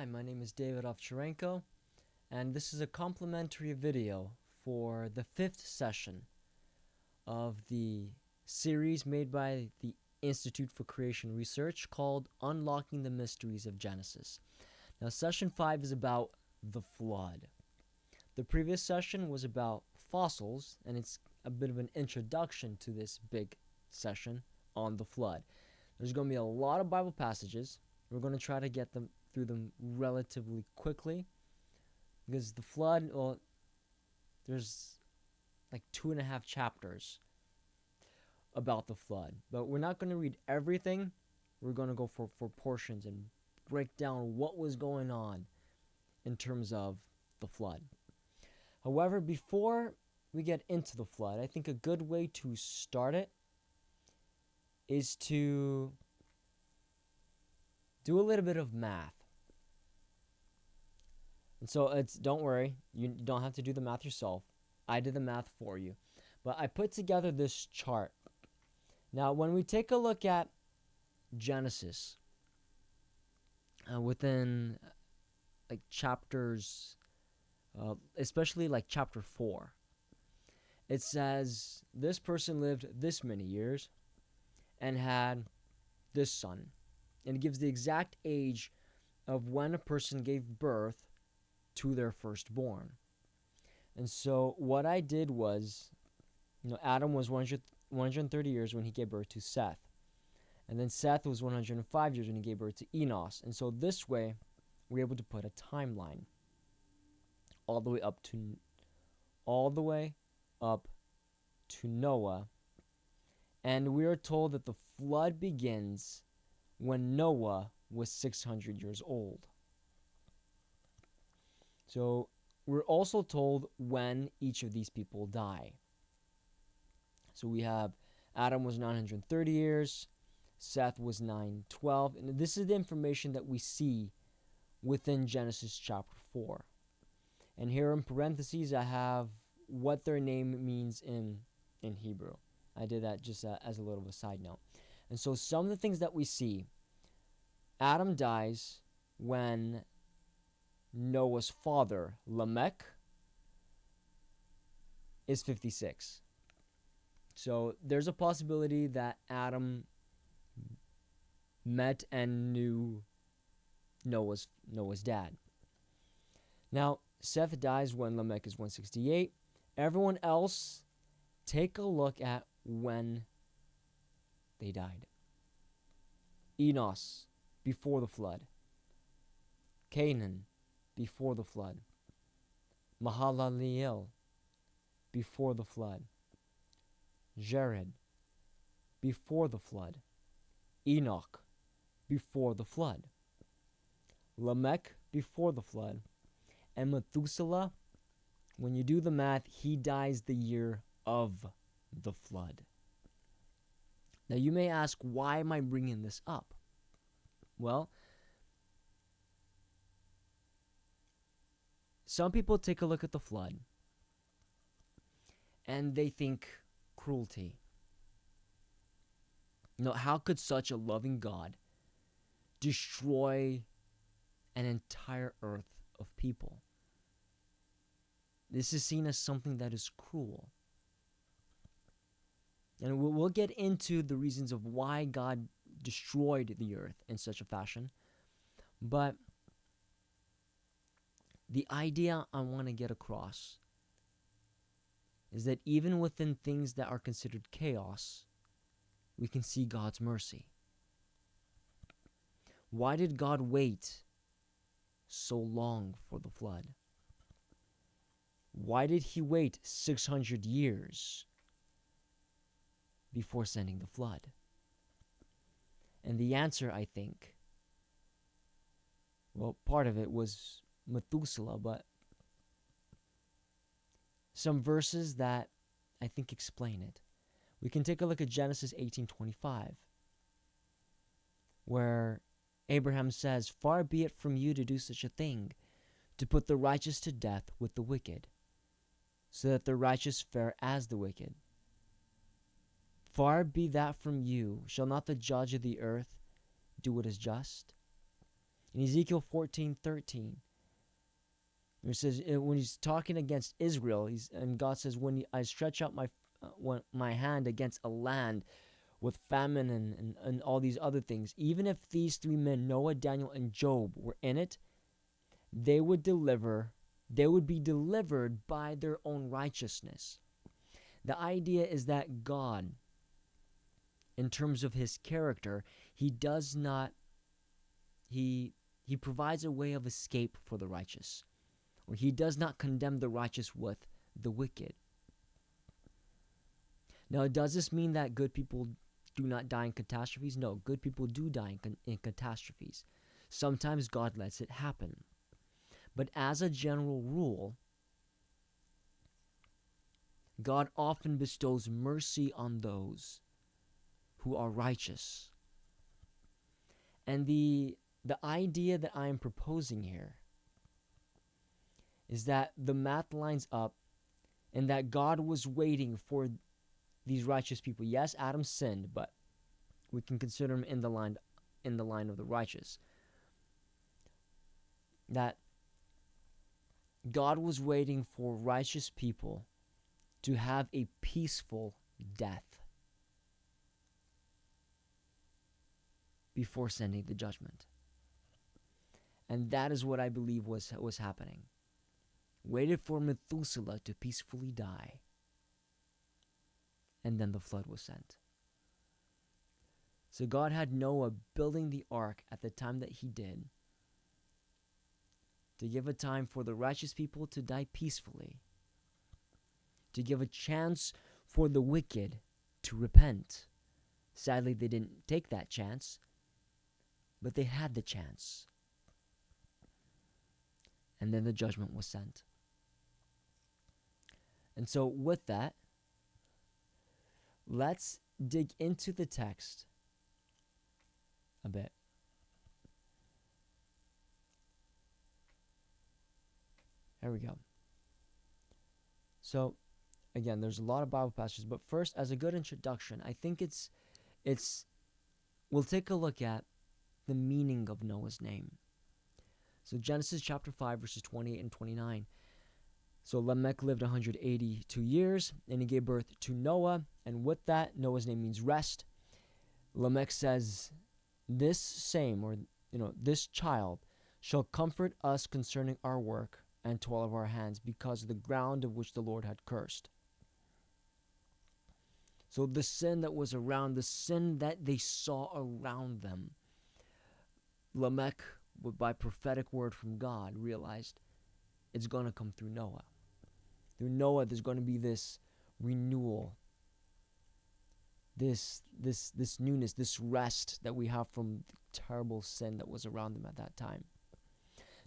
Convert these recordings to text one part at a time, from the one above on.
Hi, my name is David Ovcharenko, and this is a complimentary video for the 5th session of the series made by the Institute for Creation Research called Unlocking the Mysteries of Genesis. Now, session 5 is about the flood. The previous session was about fossils, and it's a bit of an introduction to this big session on the flood. There's going to be a lot of Bible passages. We're going to try to get them through them relatively quickly because the flood, there's like 2.5 chapters about the flood, but we're not going to read everything. We're going to go for portions and break down what was going on in terms of the flood. However, before we get into the flood, I think a good way to start it is to do a little bit of math. And so don't worry, you don't have to do the math yourself. I did the math for you. But I put together this chart. Now, when we take a look at Genesis, within like chapters, especially like chapter 4, it says this person lived this many years and had this son. And it gives the exact age of when a person gave birth to their firstborn. And so what I did was, Adam was 130 years when he gave birth to Seth. And then Seth was 105 years when he gave birth to Enos. And so this way, we're able to put a timeline all the way up to Noah. And we are told that the flood begins when Noah was 600 years old. So we're also told when each of these people die. So we have Adam was 930 years, Seth was 912, and this is the information that we see within Genesis chapter 4. And here in parentheses I have what their name means in Hebrew. I did that just as a little of a side note. And so some of the things that we see, Adam dies when Noah's father, Lamech, is 56. So there's a possibility that Adam met and knew Noah's dad. Now, Seth dies when Lamech is 168. Everyone else, take a look at when they died. Enos, before the flood. Canaan, before the flood. Mahalaleel, before the flood. Jared, before the flood. Enoch, before the flood. Lamech, before the flood. And Methuselah, when you do the math, he dies the year of the flood. Now you may ask, why am I bringing this up? Well, some people take a look at the flood and they think cruelty. How could such a loving God destroy an entire earth of people? This is seen as something that is cruel. And we'll get into the reasons of why God destroyed the earth in such a fashion. But the idea I want to get across is that even within things that are considered chaos, we can see God's mercy. Why did God wait so long for the flood? Why did he wait 600 years before sending the flood? And the answer, I think, part of it was Methuselah, but some verses that I think explain it. We can take a look at Genesis 18:25, where Abraham says, "Far be it from you to do such a thing, to put the righteous to death with the wicked, so that the righteous fare as the wicked. Far be that from you. Shall not the judge of the earth do what is just? In Ezekiel 14:13, it says when he's talking against Israel, and God says, when I stretch out my hand against a land with famine and all these other things, even if these three men, Noah, Daniel, and Job, were in it, they would be delivered by their own righteousness. The idea is that God, in terms of his character, he provides a way of escape for the righteous, or he does not condemn the righteous with the wicked. Now, does this mean that good people do not die in catastrophes? No, good people do die in catastrophes. Sometimes God lets it happen. But as a general rule, God often bestows mercy on those who are righteous. And the idea that I am proposing here is that the math lines up, and that God was waiting for these righteous people. Yes, Adam sinned, but we can consider him in the line of the righteous. That God was waiting for righteous people to have a peaceful death before sending the judgment. And that is what I believe was happening. Waited for Methuselah to peacefully die, and then the flood was sent. So God had Noah building the ark at the time that he did, to give a time for the righteous people to die peacefully, to give a chance for the wicked to repent. Sadly, they didn't take that chance, but they had the chance. And then the judgment was sent. And so with that, let's dig into the text a bit. There we go. So, again, there's a lot of Bible passages, but first, as a good introduction, I think we'll take a look at the meaning of Noah's name. So Genesis chapter 5, verses 28 and 29. So Lamech lived 182 years, and he gave birth to Noah, and with that, Noah's name means rest. Lamech says, this child shall comfort us concerning our work and toil of our hands, because of the ground of which the Lord had cursed. So the sin that was around, the sin that they saw around them, Lamech, by prophetic word from God, realized it's going to come through Noah. Through Noah, there's going to be this renewal, this newness, this rest that we have from the terrible sin that was around them at that time.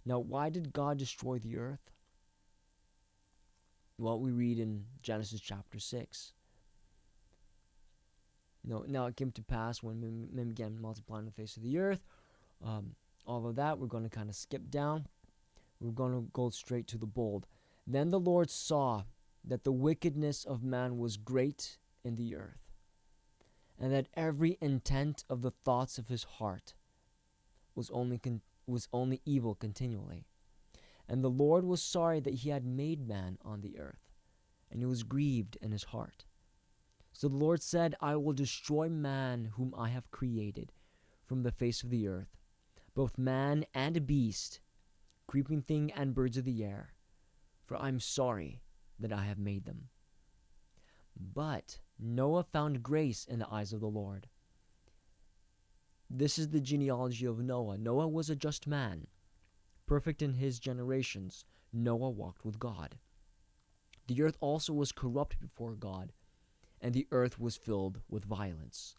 Now, why did God destroy the earth? Well, we read in Genesis chapter 6. Now it came to pass when men began multiplying on the face of the earth. All of that, we're going to kind of skip down. We're going to go straight to the bold. Then the Lord saw that the wickedness of man was great in the earth, and that every intent of the thoughts of his heart was only evil continually. And the Lord was sorry that he had made man on the earth, and he was grieved in his heart. So the Lord said, I will destroy man whom I have created from the face of the earth, both man and beast, creeping thing and birds of the air, for I am sorry that I have made them. But Noah found grace in the eyes of the Lord. This is the genealogy of Noah. Noah was a just man, perfect in his generations. Noah walked with God. The earth also was corrupt before God, and the earth was filled with violence.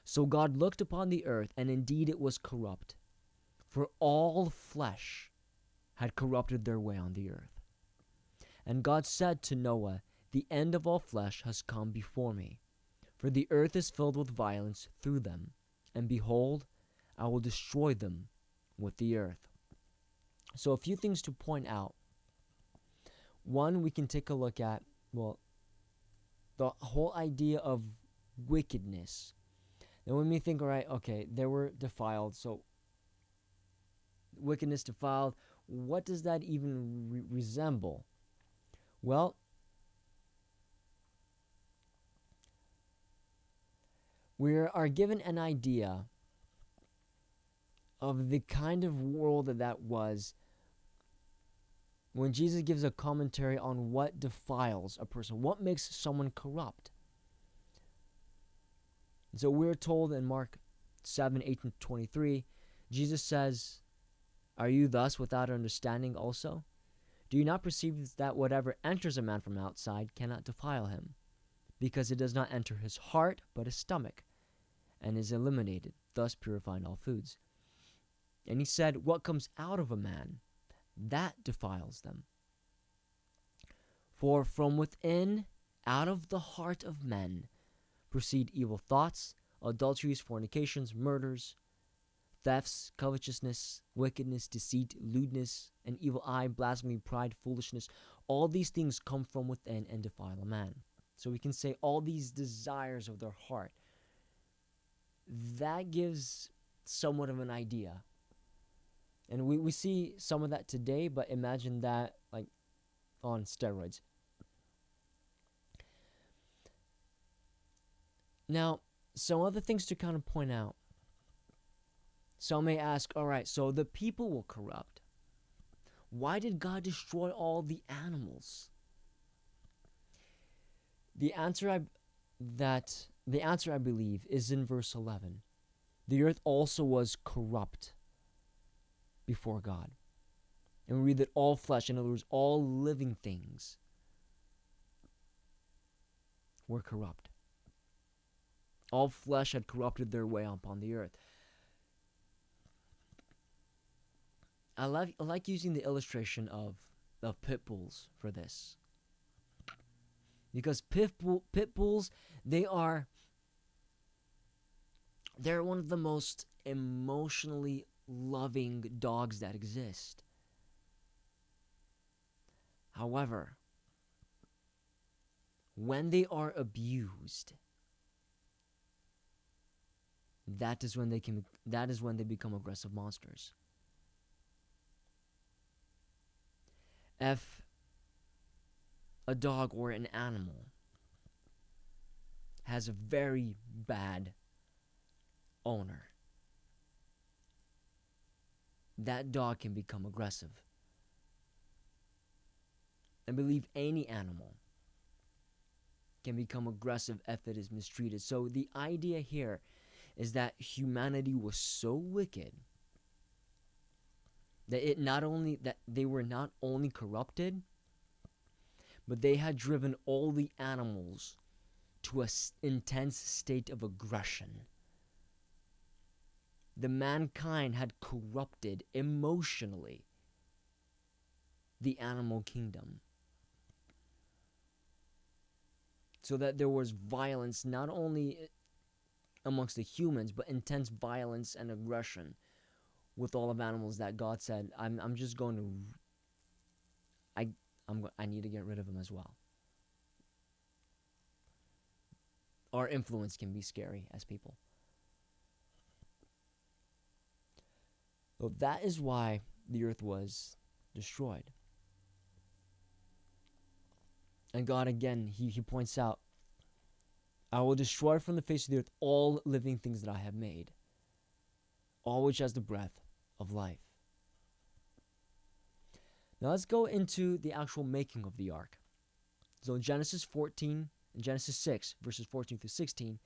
So God looked upon the earth, and indeed it was corrupt, for all flesh had corrupted their way on the earth. And God said to Noah, the end of all flesh has come before me, for the earth is filled with violence through them, and behold, I will destroy them with the earth. So a few things to point out. One, we can take a look at, the whole idea of wickedness. Then when we think, all right, okay, they were defiled, so wickedness defiled. What does that even resemble? Well, we are given an idea of the kind of world that was when Jesus gives a commentary on what defiles a person, what makes someone corrupt. So we're told in Mark 7:18-23, Jesus says, "Are you thus without understanding also? Do you not perceive that whatever enters a man from outside cannot defile him, because it does not enter his heart but his stomach, and is eliminated, thus purifying all foods? And he said, what comes out of a man, that defiles them. For from within, out of the heart of men, proceed evil thoughts, adulteries, fornications, murders, thefts, covetousness, wickedness, deceit, lewdness, an evil eye, blasphemy, pride, foolishness. All these things come from within and defile a man." So we can say all these desires of their heart. That gives somewhat of an idea. And we see some of that today, but imagine that like on steroids. Now, some other things to kind of point out. Some may ask, all right, so the people were corrupt. Why did God destroy all the animals? The answer I believe is in verse 11. The earth also was corrupt before God. And we read that all flesh, in other words, all living things, were corrupt. All flesh had corrupted their way upon the earth. I like using the illustration of pit bulls for this. Because pit bulls, they're one of the most emotionally loving dogs that exist. However, when they are abused, that is when they become aggressive monsters. If a dog or an animal has a very bad owner, that dog can become aggressive. I believe any animal can become aggressive if it is mistreated. So the idea here is that humanity was so wicked that they were not only corrupted, but they had driven all the animals to an intense state of aggression. The mankind had corrupted emotionally the animal kingdom, so that there was violence not only amongst the humans, but intense violence and aggression with all of animals that God said, I need to get rid of them as well. Our influence can be scary as people. So that is why the earth was destroyed. And God again, he points out, I will destroy from the face of the earth all living things that I have made, all which has the breath of life. Now let's go into the actual making of the ark. So in Genesis 6, verses 14 through 16,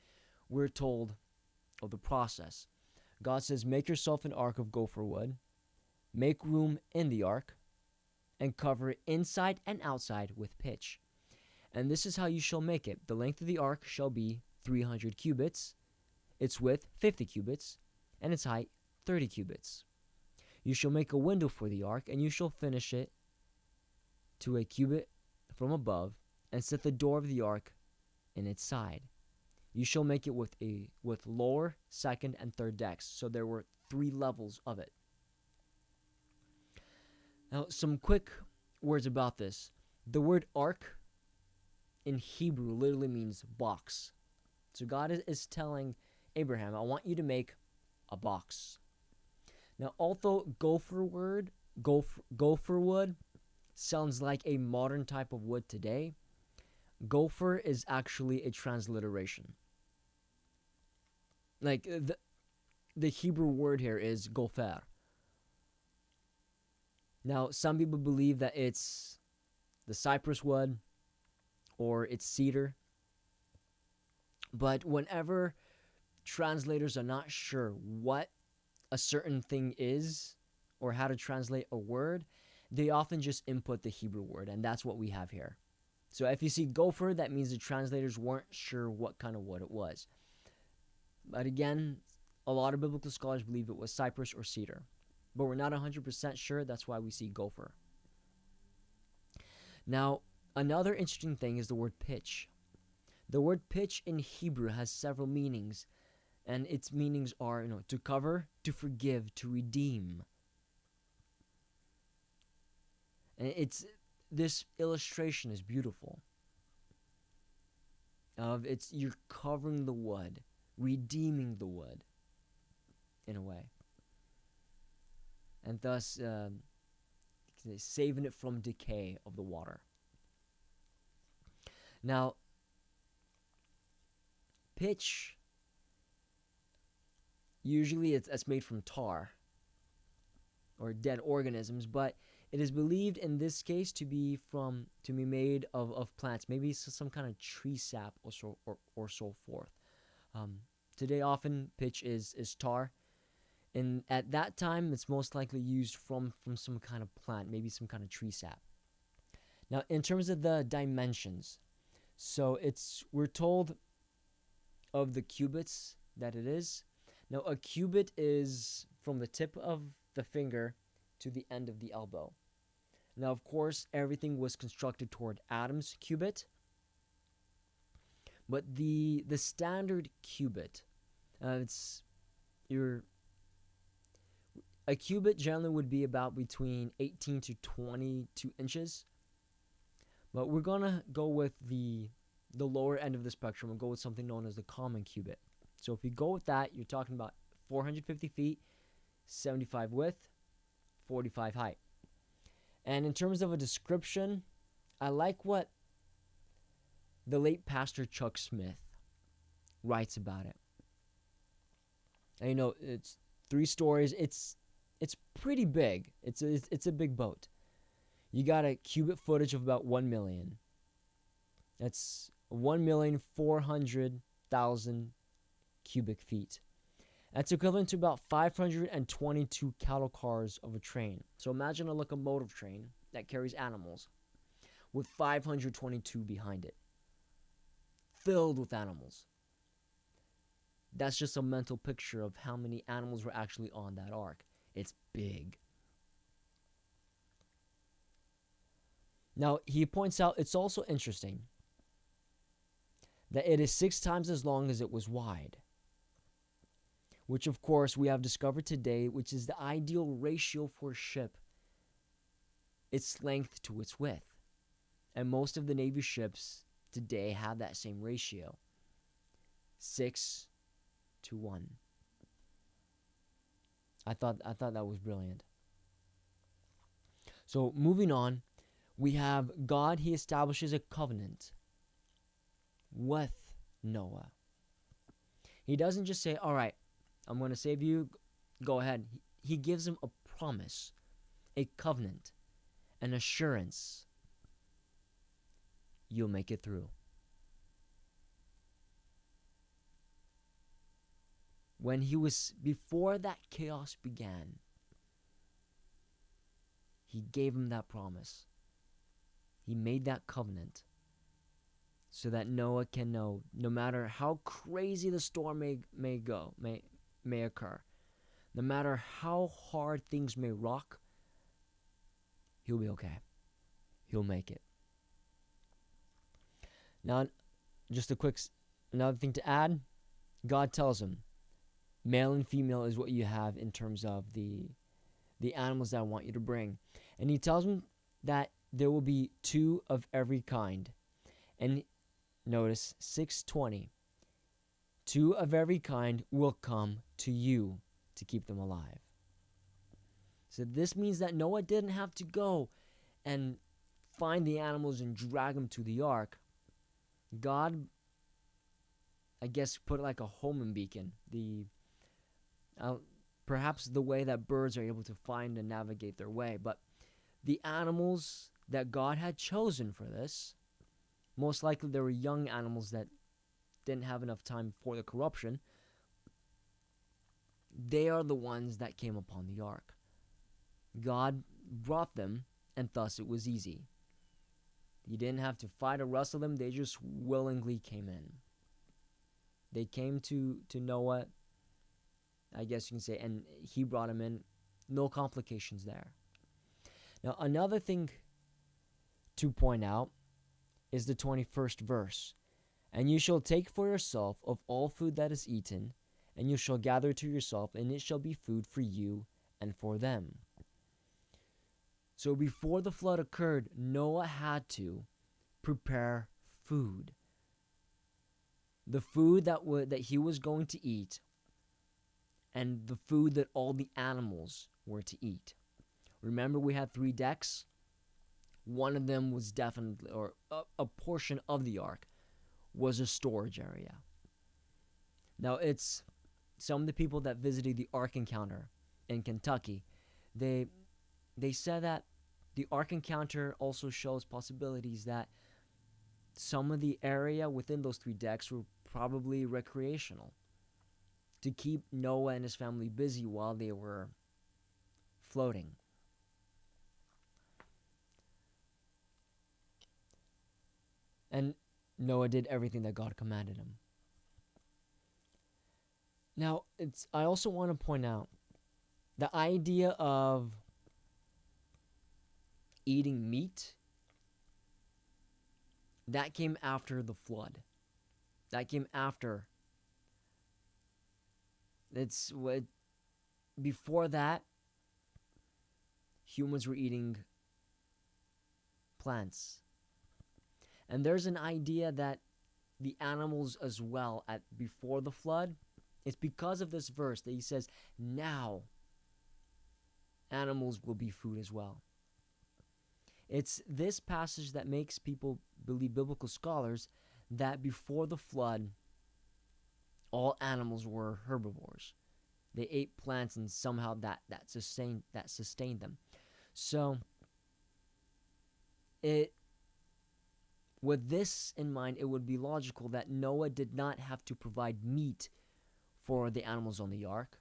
we're told of the process. God says, make yourself an ark of gopher wood, make room in the ark, and cover it inside and outside with pitch. And this is how you shall make it. The length of the ark shall be 300 cubits, its width 50 cubits, and its height 30 cubits. You shall make a window for the ark, and you shall finish it to a cubit from above, and set the door of the ark in its side. You shall make it with lower, second, and third decks. So there were 3 levels of it. Now, some quick words about this. The word ark in Hebrew literally means box. So God is telling Abraham, I want you to make a box. Now, although gopher wood sounds like a modern type of wood today, gopher is actually a transliteration. Like the Hebrew word here is gopher. Now, some people believe that it's the cypress wood or it's cedar. But whenever translators are not sure what a certain thing is or how to translate a word, they often just input the Hebrew word, and that's what we have here. So if you see gopher, that means the translators weren't sure what kind of wood it was. But again, a lot of biblical scholars believe it was cypress or cedar. But we're not 100% sure, that's why we see gopher. Now, another interesting thing is the word pitch. The word pitch in Hebrew has several meanings, and its meanings are, to cover, to forgive, to redeem. And this illustration is beautiful. You're covering the wood, redeeming the wood, in a way, and thus saving it from decay of the water. Now, pitch, usually it's made from tar or dead organisms, but it is believed in this case to be made of plants, maybe some kind of tree sap or so forth. Today, often pitch is tar, and at that time, it's most likely used from some kind of plant, maybe some kind of tree sap. Now, in terms of the dimensions, so we're told of the cubits that it is. Now, a cubit is from the tip of the finger to the end of the elbow. Now, of course, everything was constructed toward Adam's cubit, but the standard cubit, a cubit generally would be about between 18 to 22 inches. But we're gonna go with the lower end of the spectrum. We'll go with something known as the common cubit. So if you go with that, you're talking about 450 feet, 75 width, 45 height. And in terms of a description, I like what the late Pastor Chuck Smith writes about it. And it's 3 stories. It's pretty big. It's a big boat. You got a cubit footage of about 1 million. That's 1,400,000 cubic feet. That's equivalent to about 522 cattle cars of a train. So imagine a locomotive train that carries animals with 522 behind it, filled with animals. That's just a mental picture of how many animals were actually on that ark. It's big. Now, he points out it's also interesting that it is 6 times as long as it was wide, which of course we have discovered today, which is the ideal ratio for a ship, its length to its width. And most of the Navy ships today have that same ratio, 6 to 1. I thought that was brilliant. So moving on, we have God. He establishes a covenant with Noah. He doesn't just say, all right, I'm going to save you, go ahead. He gives him a promise, a covenant, an assurance. You'll make it through. Before that chaos began, he gave him that promise. He made that covenant so that Noah can know, no matter how crazy the storm may occur, no matter how hard things may rock, he'll be okay. He'll make it. Now, just another thing to add, God tells him, male and female is what you have in terms of the animals that I want you to bring. And he tells him that there will be 2 of every kind. And notice 6:20. 2 of every kind will come to you to keep them alive. So this means that Noah didn't have to go and find the animals and drag them to the ark. God, I guess, put like a homing beacon. Uh, Perhaps the way that birds are able to find and navigate their way. But the animals that God had chosen for this, most likely they were young animals that didn't have enough time for the corruption. They are the ones that came upon the ark. God brought them, and thus it was easy. You didn't have to fight or wrestle them, they just willingly came in. They came to Noah, I guess you can say, and he brought them in. No complications there. Now, another thing to point out is the 21st verse. And you shall take for yourself of all food that is eaten, and you shall gather to yourself, and it shall be food for you and for them. So before the flood occurred, Noah had to prepare food. The food that he was going to eat, and the food that all the animals were to eat. Remember, we had 3 decks. One of them was definitely, or a portion of the ark was a storage area. Now, it's some of the people that visited the Ark Encounter in Kentucky, they said that the Ark Encounter also shows possibilities that some of the area within those 3 decks were probably recreational, to keep Noah and his family busy while they were floating. And Noah did everything that God commanded him. Now, I also want to point out the idea of eating meat, that came after the flood. That came after. Before that, humans were eating plants. And there's an idea that the animals as well, before the flood, it's because of this verse that he says, now animals will be food as well. It's this passage that makes people believe, biblical scholars, that before the flood, all animals were herbivores. They ate plants, and somehow that sustained them. So, with this in mind, it would be logical that Noah did not have to provide meat for the animals on the ark.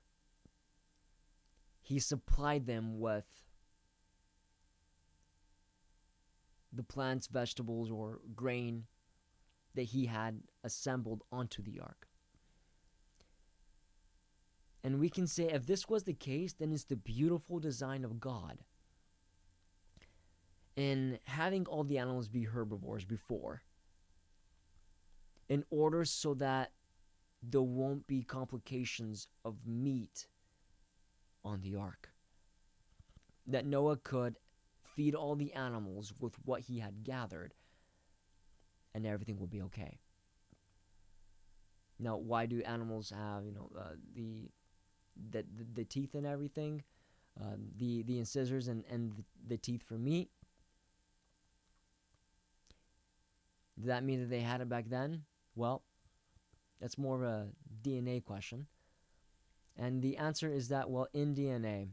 He supplied them with the plants, vegetables, or grain that he had assembled onto the ark. And we can say, if this was the case, then it's the beautiful design of God in having all the animals be herbivores before, in order so that there won't be complications of meat on the ark. That Noah could feed all the animals with what he had gathered, and everything will be okay. Now, why do animals have, the teeth and everything, the incisors and the teeth for meat? Did that mean that they had it back then? Well, that's more of a DNA question. And the answer is that, well, in DNA,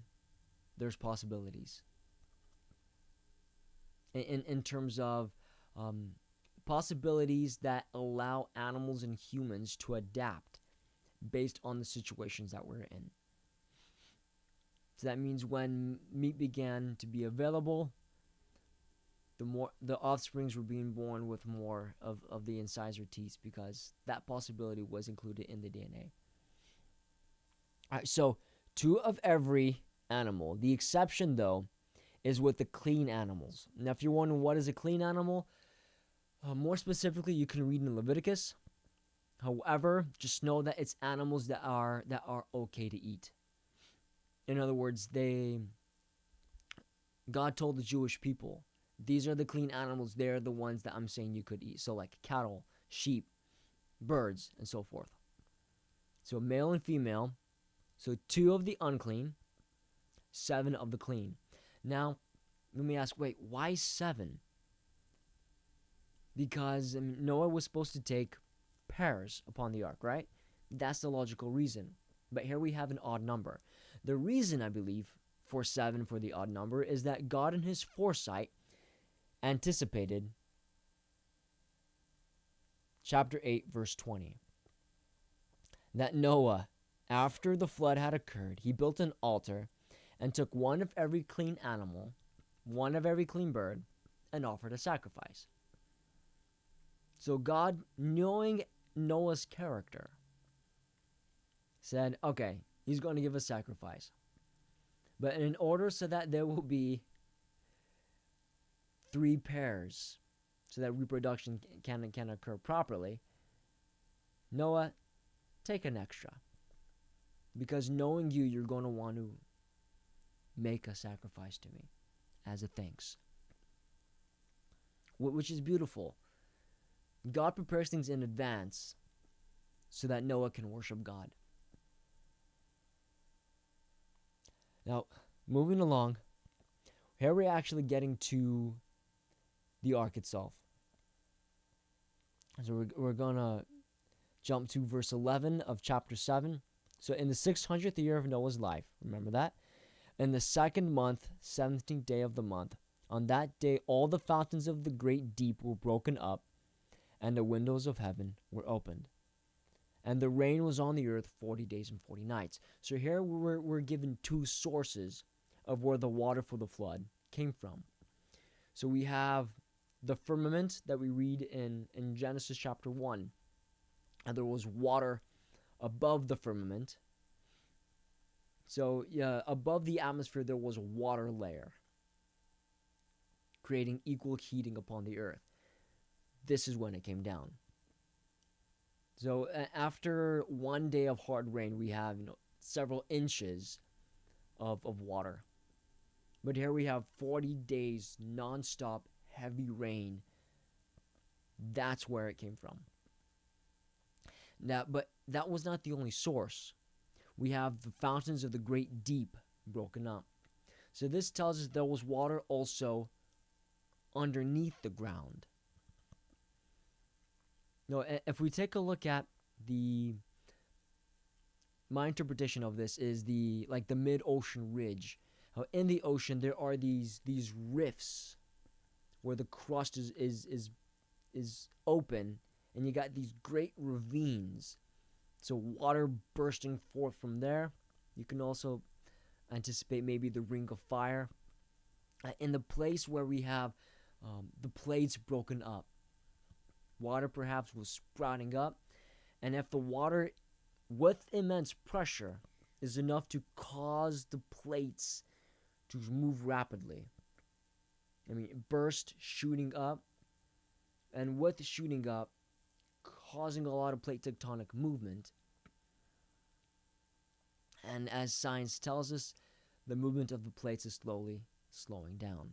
there's possibilities. In terms of possibilities that allow animals and humans to adapt based on the situations that we're in. So that means when meat began to be available, the offsprings were being born with more of the incisor teeth, because that possibility was included in the DNA. All right, so 2 of every animal. The exception, though, is with the clean animals. Now, if you're wondering what is a clean animal, more specifically, you can read in Leviticus. However, just know that it's animals that are okay to eat. In other words, God told the Jewish people, these are the clean animals. They're the ones that I'm saying you could eat. So like cattle, sheep, birds, and so forth. So male and female. So 2 of the unclean. 7 of the clean. Now, let me ask, wait, why 7? Because Noah was supposed to take pairs upon the ark, right? That's the logical reason. But here we have an odd number. The reason, I believe, for 7 for the odd number is that God in his foresight anticipated chapter 8, verse 20. That Noah, after the flood had occurred, he built an altar and took one of every clean animal, one of every clean bird, and offered a sacrifice. So God, knowing Noah's character, said, okay, he's going to give a sacrifice. But in order so that there will be 3 pairs, so that reproduction can occur properly, Noah, take an extra. Because knowing you, you're going to want to make a sacrifice to me as a thanks. Which is beautiful. God prepares things in advance so that Noah can worship God. Now, moving along, here we're actually getting to the ark itself. So we're going to jump to verse 11 of chapter 7. So in the 600th year of Noah's life, remember that? In the 2nd month, 17th day of the month, on that day all the fountains of the great deep were broken up, and the windows of heaven were opened. And the rain was on the earth 40 days and 40 nights. So here we're given 2 sources of where the water for the flood came from. So we have the firmament that we read in Genesis chapter 1. And there was water above the firmament. So above the atmosphere there was a water layer, creating equal heating upon the earth. This is when it came down. So after one day of hard rain, we have several inches of water. But here we have 40 days non-stop heavy rain. That's where it came from. But that was not the only source. We have the fountains of the great deep broken up. So this tells us there was water also underneath the ground. No, if we take a look at my interpretation of this is the mid-ocean ridge. How in the ocean there are these rifts where the crust is open, and you got these great ravines. So water bursting forth from there. You can also anticipate maybe the ring of fire. In the place where we have the plates broken up, water perhaps was sprouting up, and if the water with immense pressure is enough to cause the plates to move rapidly, burst, shooting up, and with shooting up, causing a lot of plate tectonic movement. And as science tells us, the movement of the plates is slowly slowing down.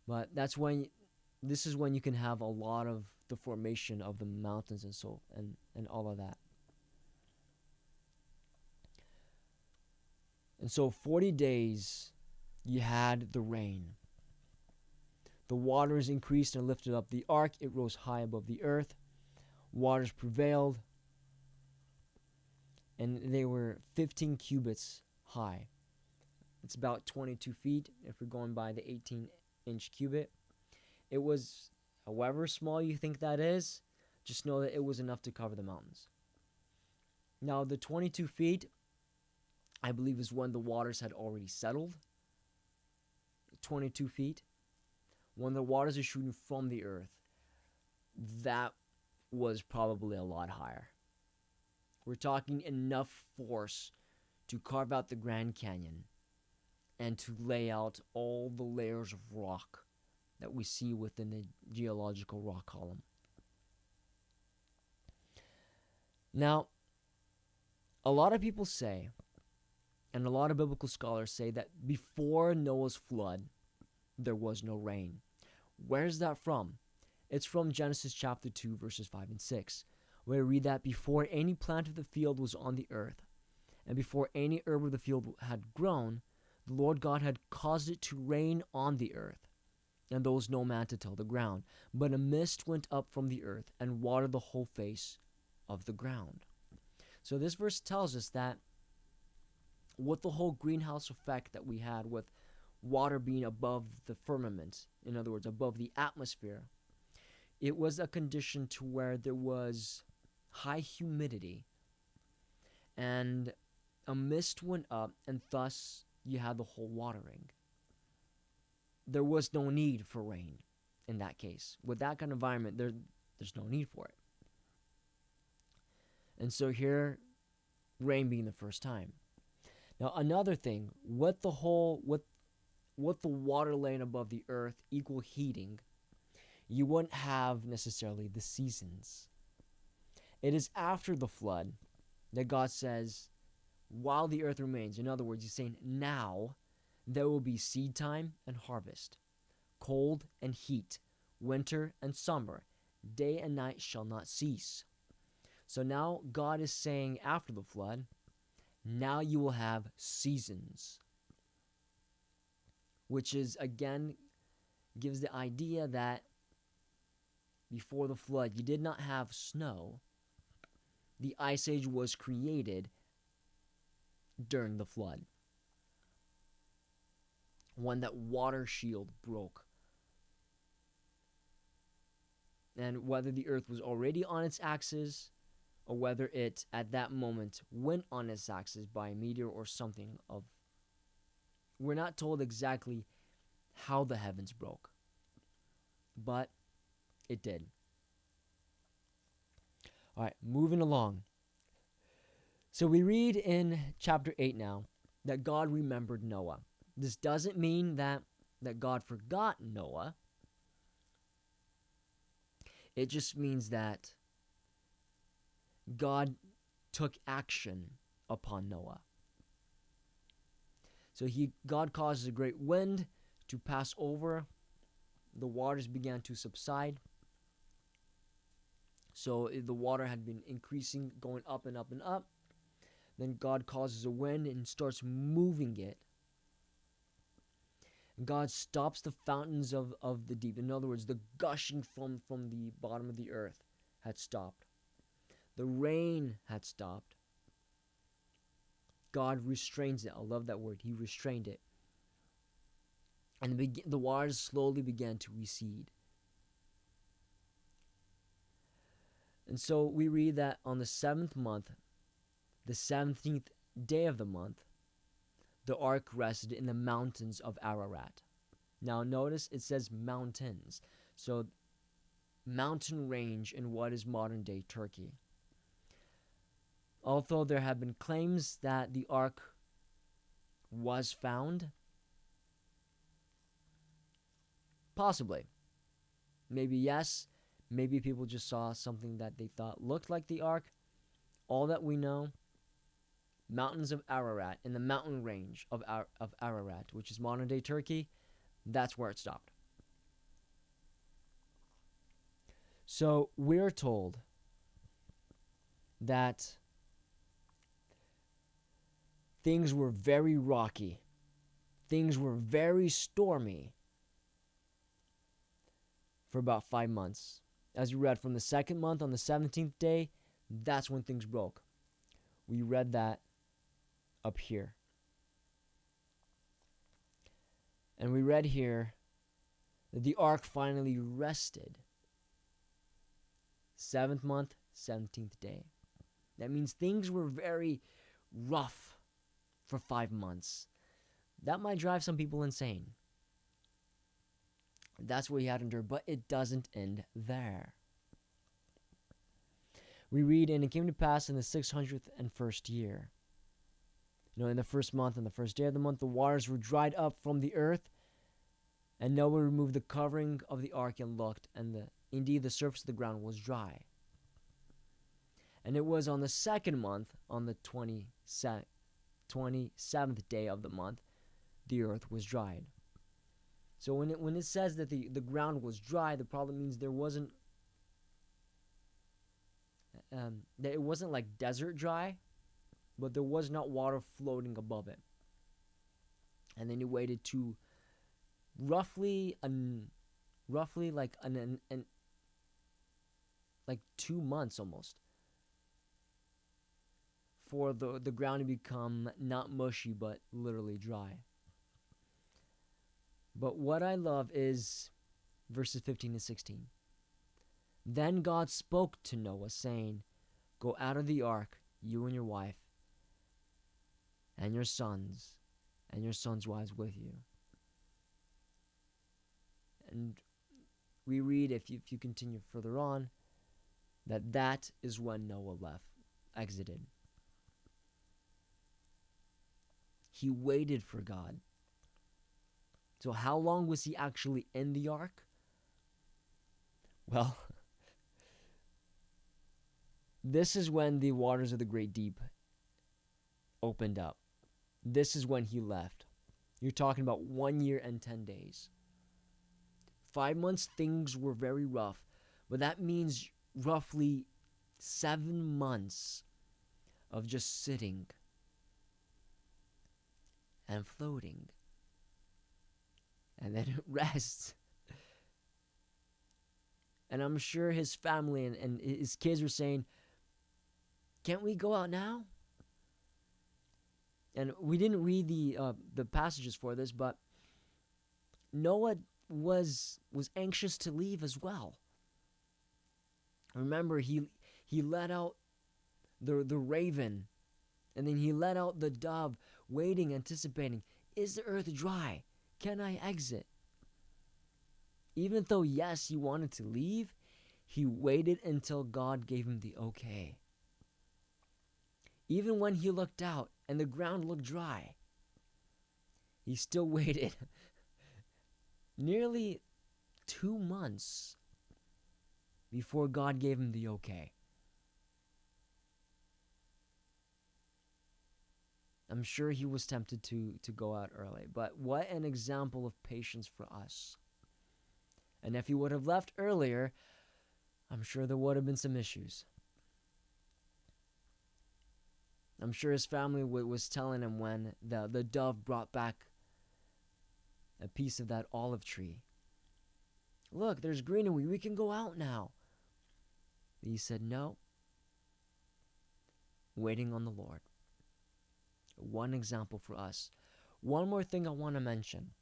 But this is when you can have a lot of the formation of the mountains and all of that. And so 40 days you had the rain. The waters increased and lifted up the ark. It rose high above the earth. Waters prevailed, and they were 15 cubits high. It's about 22 feet if we're going by the 18-inch cubit. It was, however small you think that is, just know that it was enough to cover the mountains. Now, the 22 feet, I believe, is when the waters had already settled. 22 feet. When the waters are shooting from the earth, that was probably a lot higher. We're talking enough force to carve out the Grand Canyon and to lay out all the layers of rock that we see within the geological rock column. Now, a lot of people say, and a lot of biblical scholars say, that before Noah's flood, there was no rain. Where's that from? It's from Genesis chapter 2, verses 5 and 6, where we read that before any plant of the field was on the earth, and before any herb of the field had grown, the Lord God had caused it to rain on the earth, and there was no man to till the ground. But a mist went up from the earth and watered the whole face of the ground. So this verse tells us that with the whole greenhouse effect that we had with water being above the firmament, in other words, above the atmosphere, it was a condition to where there was high humidity, and a mist went up, and thus you had the whole watering. There was no need for rain in that case. With that kind of environment, there's no need for it. And so here, rain being the first time. Now another thing, with the water laying above the earth equal heating, you wouldn't have necessarily the seasons. It is after the flood that God says, while the earth remains, in other words, he's saying now there will be seed time and harvest, cold and heat, winter and summer, day and night shall not cease. So now God is saying after the flood, now you will have seasons, which is again gives the idea that before the flood you did not have snow. The ice age was created during the flood, when that water shield broke. And whether the earth was already on its axis, or whether it at that moment went on its axis by a meteor or something of, we're not told exactly how the heavens broke, but it did. All right, moving along. So we read in chapter 8 now that God remembered Noah. This doesn't mean that God forgot Noah. It just means that God took action upon Noah. So God causes a great wind to pass over. The waters began to subside. So the water had been increasing, going up and up and up. Then God causes a wind and starts moving it. God stops the fountains of the deep. In other words, the gushing from the bottom of the earth had stopped. The rain had stopped. God restrains it. I love that word. He restrained it. And the waters slowly began to recede. And so we read that on the 7th month, the 17th day of the month, the ark rested in the mountains of Ararat. Now notice it says mountains. So mountain range in what is modern day Turkey. Although there have been claims that the ark was found, possibly. Maybe yes, maybe people just saw something that they thought looked like the ark. All that we know, mountains of Ararat, in the mountain range of Ararat, which is modern day Turkey, that's where it stopped. So we're told that things were very rocky, things were very stormy for about 5 months. As we read, from the 2nd month on the 17th day, that's when things broke. We read that up here. And we read here that the ark finally rested. 7th month, 17th day. That means things were very rough for 5 months. That might drive some people insane. That's what he had endured, but it doesn't end there. We read, and it came to pass in the 601st year. In the 1st month and the 1st day of the month, the waters were dried up from the earth, and Noah removed the covering of the ark and looked, and indeed the surface of the ground was dry. And it was on the 2nd month, on the 27th day of the month, the earth was dried. So when it says that the ground was dry, the problem means there wasn't that it wasn't like desert dry, but there was not water floating above it. And then he waited to roughly like 2 months almost for the ground to become not mushy but literally dry. But what I love is verses 15 and 16. Then God spoke to Noah, saying, "Go out of the ark, you and your wife, and your sons, and your sons' wives with you." And we read, if you continue further on, that is when Noah exited. He waited for God. So how long was he actually in the ark? Well, this is when the waters of the great deep opened up. This is when he left. You're talking about 1 year and 10 days. 5 months, things were very rough, but that means roughly 7 months of just sitting and floating. And then rest. And I'm sure his family and his kids were saying, "Can't we go out now?" And we didn't read the passages for this, but Noah was anxious to leave as well. Remember, he let out the raven, and then he let out the dove, waiting, anticipating, is the earth dry? Can I exit? Even though, yes, he wanted to leave, he waited until God gave him the okay. Even when he looked out and the ground looked dry, he still waited nearly 2 months before God gave him the okay. I'm sure he was tempted to go out early, but what an example of patience for us. And if he would have left earlier, I'm sure there would have been some issues. I'm sure his family was telling him when the dove brought back a piece of that olive tree. "Look, there's greenery, we can go out now." He said no. Waiting on the Lord. One example for us. One more thing I want to mention.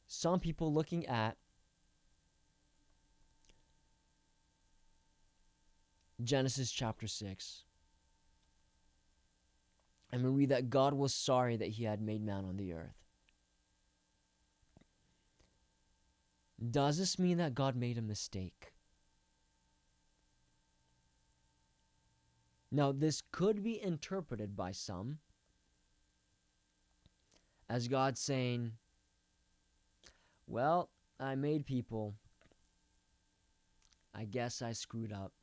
Some people looking at Genesis chapter 6, and we read that God was sorry that he had made man on the earth. Does this mean that God made a mistake? Now, this could be interpreted by some as God saying, well, I made people. I guess I screwed up.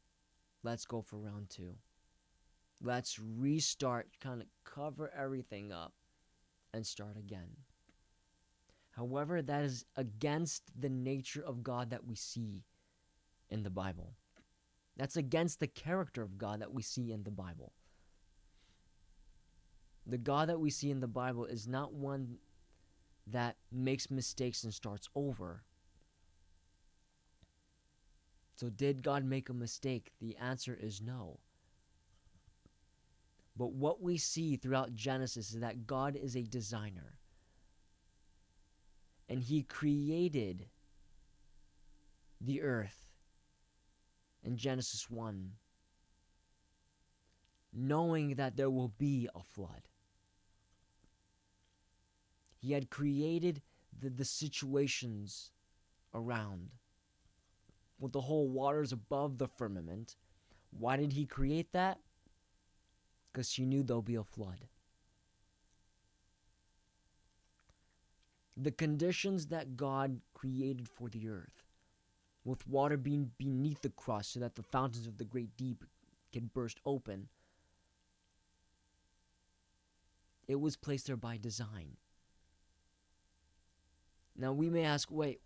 Let's go for round 2. Let's restart, kind of cover everything up and start again. However, that is against the nature of God that we see in the Bible. That's against the character of God that we see in the Bible. The God that we see in the Bible is not one that makes mistakes and starts over. So did God make a mistake? The answer is no. But what we see throughout Genesis is that God is a designer. And he created the earth in Genesis 1, knowing that there will be a flood. He had created the situations around, with the whole waters above the firmament. Why did he create that? Because he knew there'll be a flood. The conditions that God created for the earth, with water being beneath the crust so that the fountains of the great deep can burst open, it was placed there by design. Now we may ask, wait,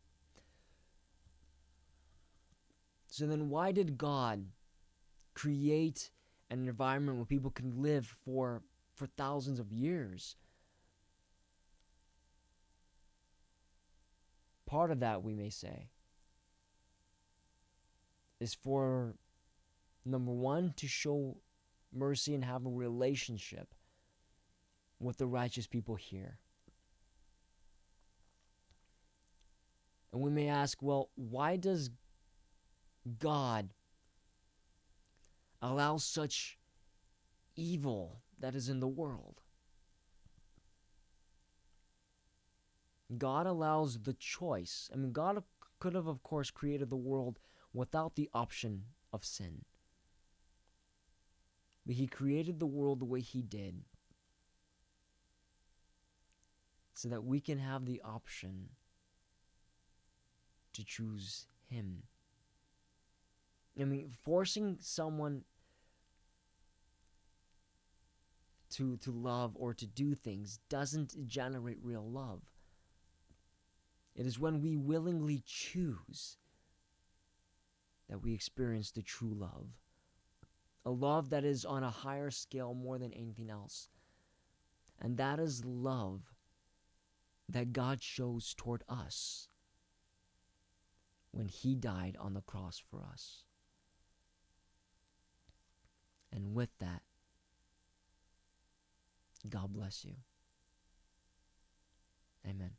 so then why did God create an environment where people can live for thousands of years. Part of that, we may say, is for, number one, to show mercy and have a relationship with the righteous people here. And we may ask, well, why does God allow such evil that is in the world? God allows the choice. I mean, God could have, of course, created the world without the option of sin. But He created the world the way He did so that we can have the option to choose Him. I mean, forcing someone to love or to do things doesn't generate real love. It is when we willingly choose that we experience the true love. A love that is on a higher scale more than anything else. And that is love that God shows toward us when He died on the cross for us. And with that, God bless you. Amen.